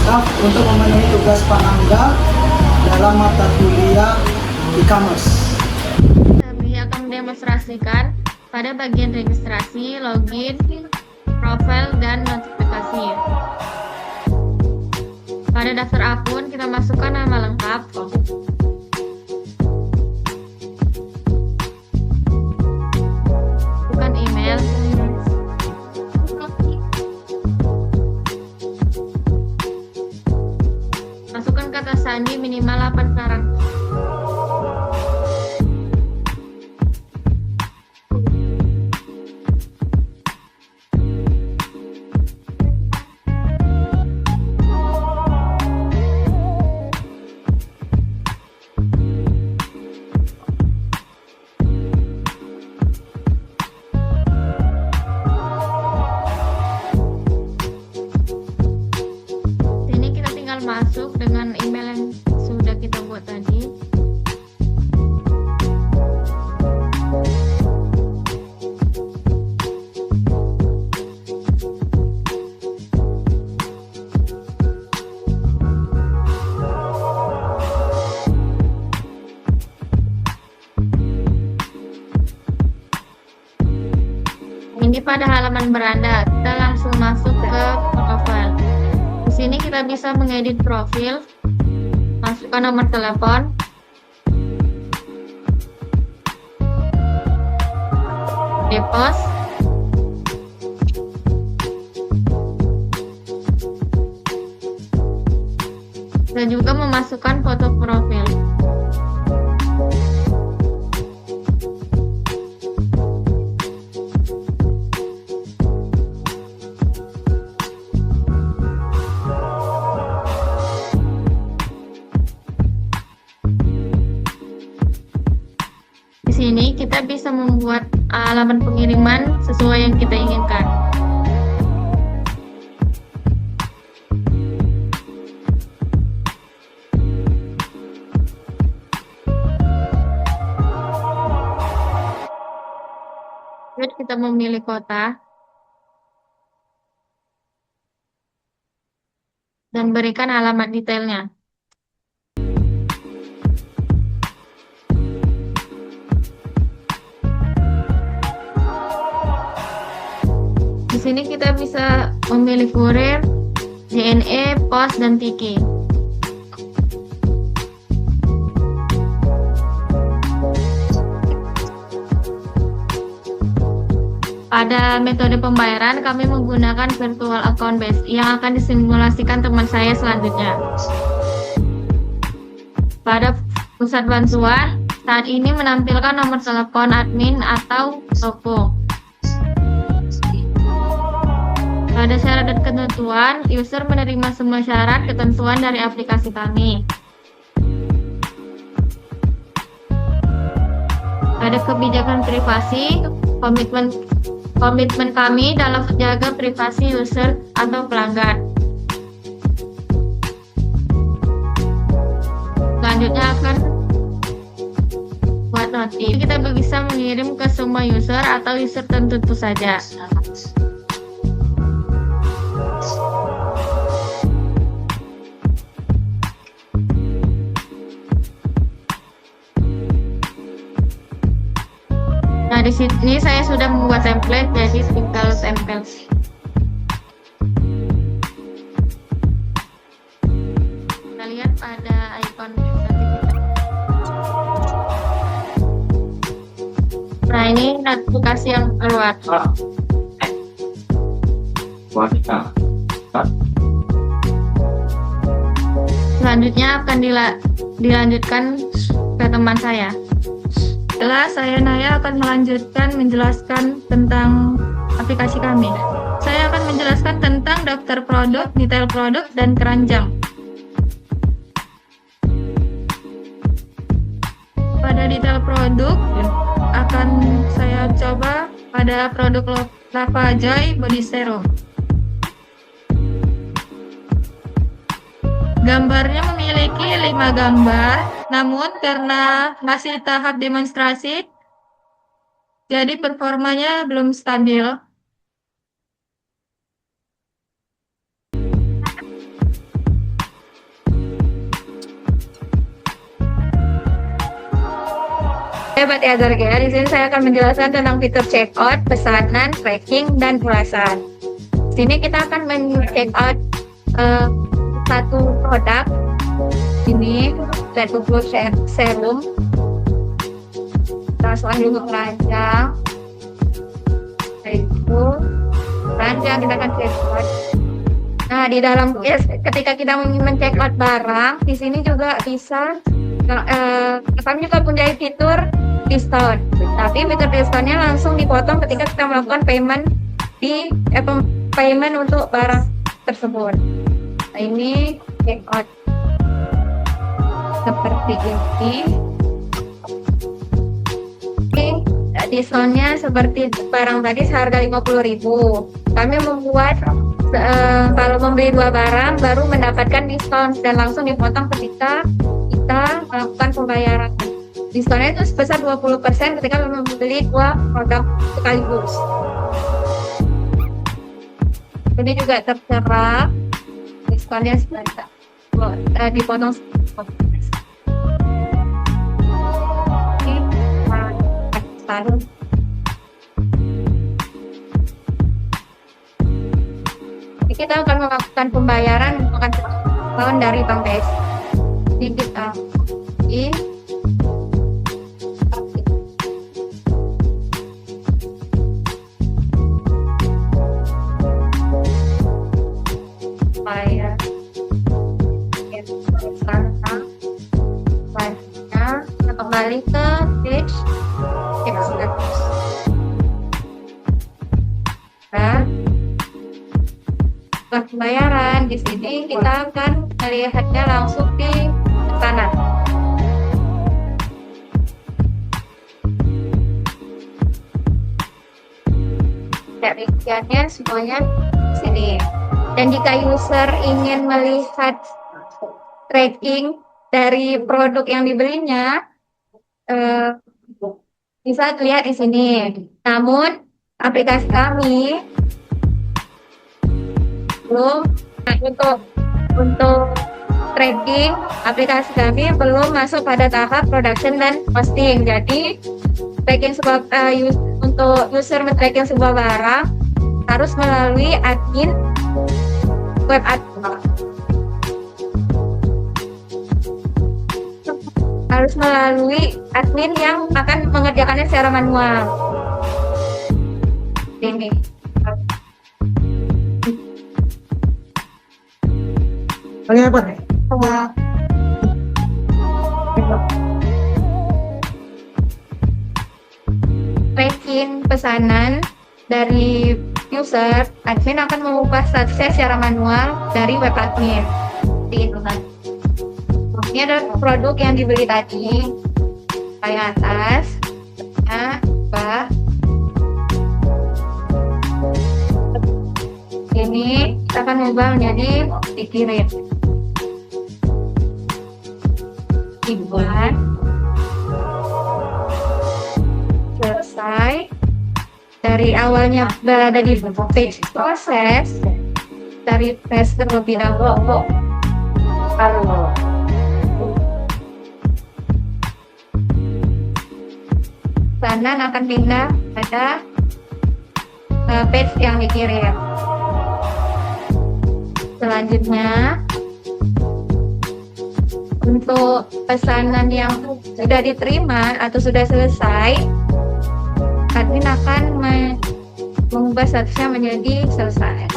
lengkap untuk memenuhi tugas Pak Angga dalam mata kuliah e-commerce. Kami akan mendemonstrasikan pada bagian registrasi, login, profil, dan notifikasi. Pada daftar akun, kita masukkan nama lengkap, bukan email, masukkan kata sandi minimal 8 karakter. Sini kita tinggal masuk dengan email yang sudah kita buat tadi. Ini pada halaman beranda, kita langsung masuk ke profil. Di sini kita bisa mengedit profil, masukkan nomor telepon, repost, dan juga memasukkan foto profil. Di sini kita bisa membuat alamat pengiriman sesuai yang kita inginkan. Kita memilih kota dan berikan alamat detailnya. Di sini kita bisa memilih kurir, JNE, pos, dan tiki. Pada metode pembayaran, kami menggunakan virtual account base yang akan disimulasikan teman saya selanjutnya. Pada pusat bantuan, saat ini menampilkan nomor telepon admin atau toko. Pada syarat dan ketentuan, user menerima semua syarat ketentuan dari aplikasi kami. Pada kebijakan privasi, komitmen kami dalam menjaga privasi user atau pelanggan. Selanjutnya akan buat notif. Kita bisa mengirim ke semua user atau user tertentu saja. Nah, di sini saya sudah membuat template, jadi tinggal tempel. Kita lihat pada icon sertifikat. Nah, ini notifikasi yang keluar. Selanjutnya akan dilanjutkan ke teman saya. Setelah saya, Naya akan melanjutkan menjelaskan tentang aplikasi kami. Saya akan menjelaskan tentang daftar produk, detail produk, dan keranjang. Pada detail produk, akan saya coba pada produk Lava Joy Body Serum. Gambarnya memiliki 5 gambar, namun karena masih tahap demonstrasi, jadi performanya belum stabil. Hebat ya Zark ya. Di sini saya akan menjelaskan tentang fitur checkout, pesanan, tracking, dan ulasan. Di sini kita akan men-checkout satu produk. Ini Red Bull Serum. Langsung juga keranjang. Itu keranjang kita akan checkout. Nah, di dalam ketika kita men-checkout barang, di sini juga bisa kami juga punya fitur diskon. Tapi fitur diskonnya langsung dipotong ketika kita melakukan payment di payment untuk barang tersebut. Nah, ini checkout seperti ini. Diskonnya seperti barang tadi seharga 50.000. Kami membuat kalau membeli 2 barang baru mendapatkan diskon dan langsung dipotong ketika kita melakukan pembayaran. Diskonnya itu sebesar 20% ketika membeli 2 produk sekaligus. Ini juga tertera diskonnya sebesar dipotong. Lalu kita akan melakukan pembayaran menggunakan tahun dari Bank BS. Ini kita bayar kembali ke page pembayaran. Di sini kita akan melihatnya langsung di pesanan. Rinciannya semuanya di sini. Dan jika user ingin melihat tracking dari produk yang dibelinya, bisa lihat di sini. Namun aplikasi kami belum untuk tracking, aplikasi kami belum masuk pada tahap production dan posting. Jadi tracking untuk user men-tracking sebuah barang harus melalui admin web admin. Harus melalui admin yang akan mengerjakannya secara manual. Ini. Paling apa? Tracking pesanan dari user, admin akan mengubah statusnya secara manual dari web admin. Seperti itu kan. Ini ada produk yang dibeli tadi, kayak atas, ini kita akan ubah menjadi dikirim. Dibuat, selesai. Dari awalnya berada di page proses, dari press terlebih dahulu. Pesanan akan pindah pada page yang dikirim. Selanjutnya, untuk pesanan yang sudah diterima atau sudah selesai, admin akan mengubah statusnya menjadi selesai.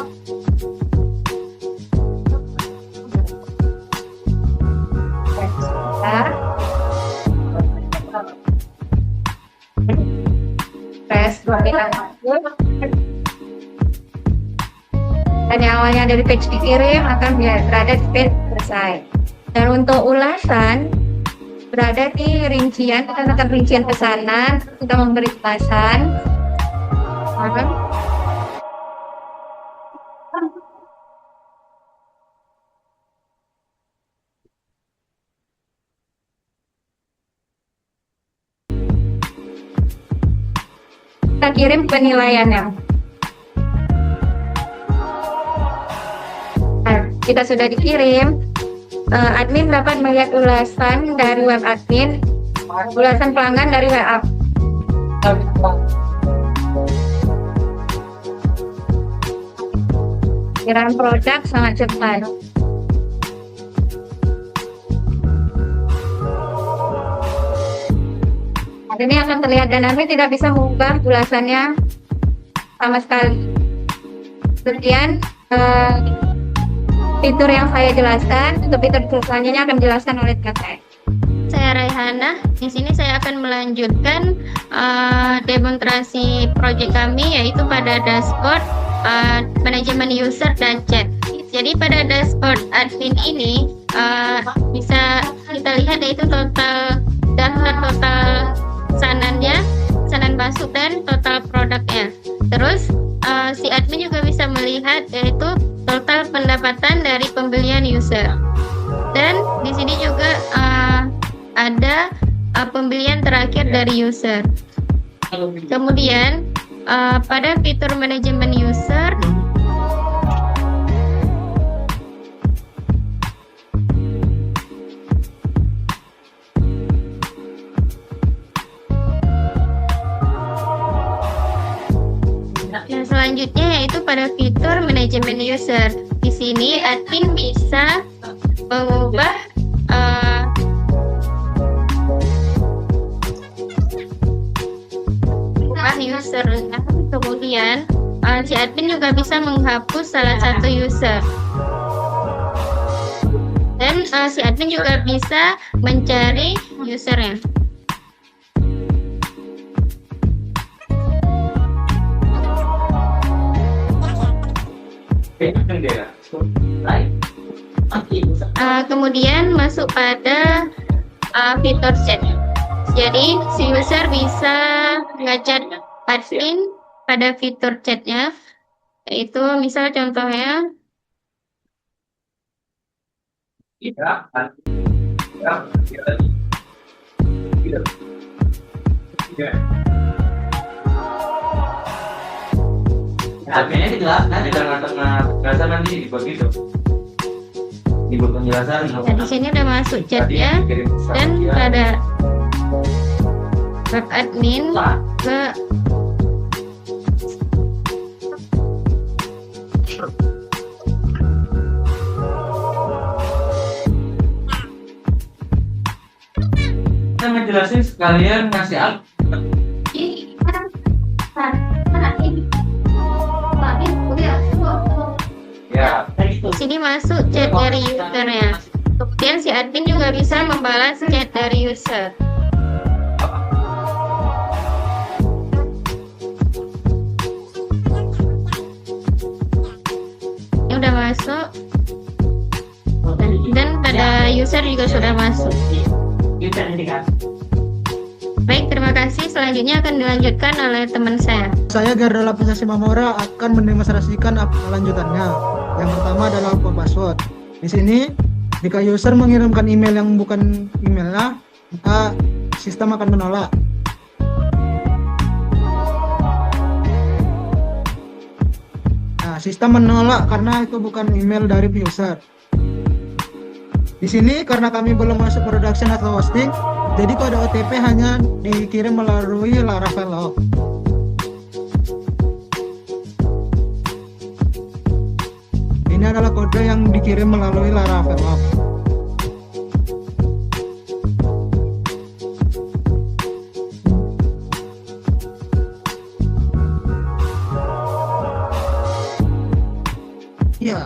Dan yang awalnya dari page dikirim akan berada di page selesai. Dan untuk ulasan berada di rincian, kita tekan rincian pesanan, kita memberi ulasan. Kita kirim penilaiannya. Nah, kita sudah dikirim, admin dapat melihat ulasan dari web admin ulasan pelanggan dari WA. Kirim produk sangat cepat. Ini akan terlihat dan Admin tidak bisa mengubah ulasannya sama sekali. Sekian fitur yang saya jelaskan. Untuk fitur selanjutnya akan dijelaskan oleh kakak. Saya Raihana. Di sini saya akan melanjutkan demonstrasi proyek kami, yaitu pada dashboard manajemen user dan chat. Jadi pada dashboard admin ini bisa kita lihat yaitu total daftar total pesanan masuk dan total produknya. Terus si admin juga bisa melihat yaitu total pendapatan dari pembelian user. Dan di sini juga ada pembelian terakhir dari user. Kemudian pada fitur manajemen user yang selanjutnya yaitu pada fitur manajemen user. Di sini admin bisa mengubah user. Kemudian si admin juga bisa menghapus salah satu user. Dan si admin juga bisa mencari usernya. Kemudian masuk pada fitur chat. Jadi si user bisa ngechat admin pada fitur chatnya, yaitu misal contohnya adminnya dijelaskan di tengah-tengah penjelasan nanti begitu. Dibuat penjelasan. Nah, di sini udah masuk chatnya dan pada web admin ke kita ngejelasin sekalian ngasih ya. Sini masuk chat dari usernya. Kemudian si admin juga bisa membalas chat dari user. Ini udah masuk. Dan pada user juga sudah masuk. Baik, terima kasih. Selanjutnya akan dilanjutkan oleh teman saya. Saya Garda Aplikasi Mamora akan mendemonstrasikan lanjutannya. Yang pertama adalah password. Di sini, jika user mengirimkan email yang bukan emailnya, maka sistem akan menolak. Nah, sistem menolak karena itu bukan email dari user. Di sini karena kami belum masuk production atau hosting, jadi kode OTP hanya dikirim melalui Laravel. Ini adalah kode yang dikirim melalui Laravel. Ya.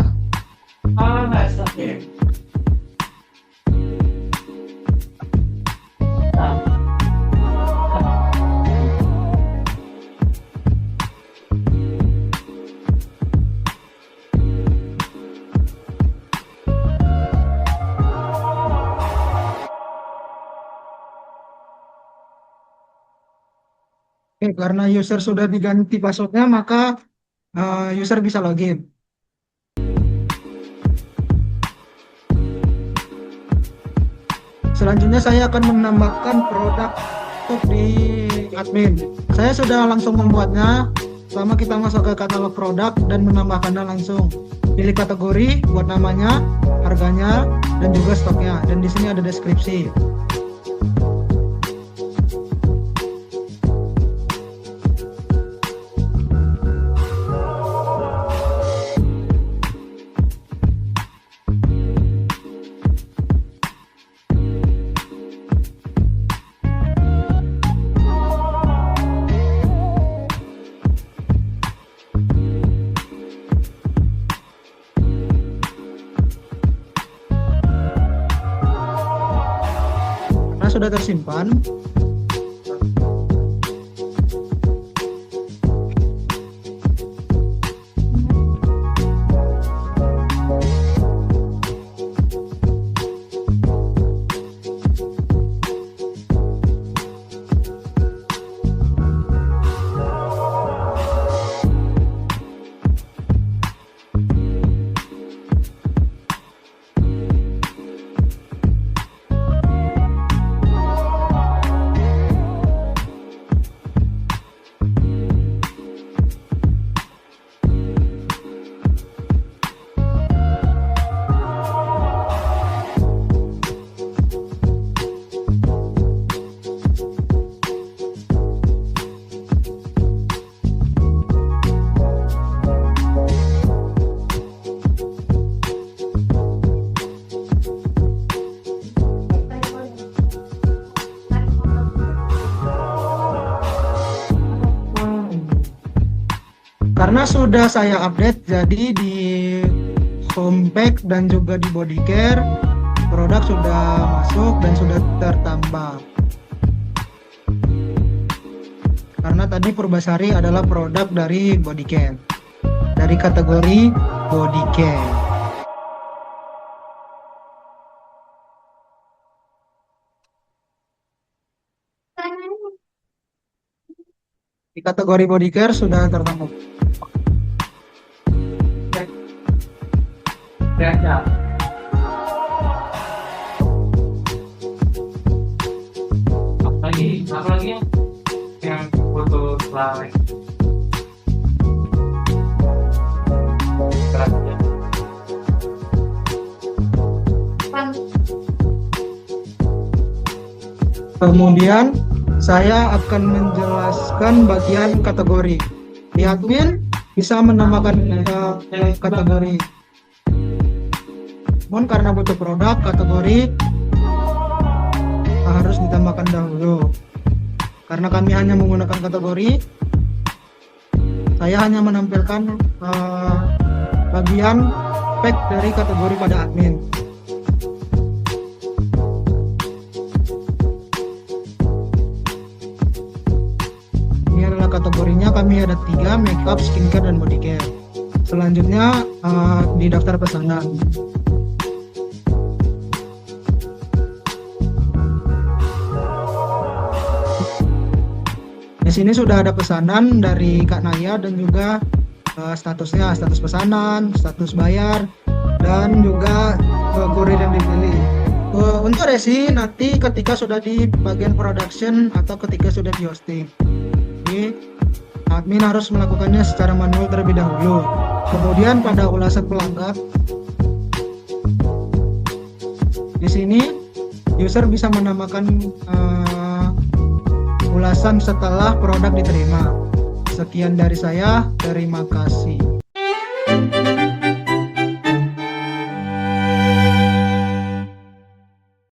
Oke, karena user sudah diganti passwordnya, maka user bisa login. Selanjutnya saya akan menambahkan produk di admin. Saya sudah langsung membuatnya. Pertama kita masuk ke katalog produk dan menambahkannya langsung. Pilih kategori, buat namanya, harganya, dan juga stoknya. Dan di sini ada deskripsi. karena sudah tersimpan. Karena sudah saya update, jadi di home pack dan juga di body care produk sudah masuk dan sudah tertambah. Karena tadi Purbasari adalah produk dari body care, dari kategori body care. Di kategori body care sudah tertambah. Ya. Apalagi yang foto selawek. Kemudian saya akan menjelaskan bagian kategori. Di admin bisa menambahkan kategori. Namun karena butuh produk, kategori harus ditambahkan dahulu. Karena kami hanya menggunakan kategori, saya hanya menampilkan bagian pack dari kategori pada admin. Ini adalah kategorinya, kami ada 3, makeup, skincare, dan body care. Selanjutnya di daftar pesanan. Di sini sudah ada pesanan dari Kak Naya dan juga statusnya, status pesanan, status bayar, dan juga kurir yang dipilih. Untuk resi nanti ketika sudah di bagian production atau ketika sudah di hosting. Jadi admin harus melakukannya secara manual terlebih dahulu. Kemudian pada ulasan pelanggan, di sini user bisa menambahkan ulasan setelah produk diterima. Sekian dari saya, terima kasih.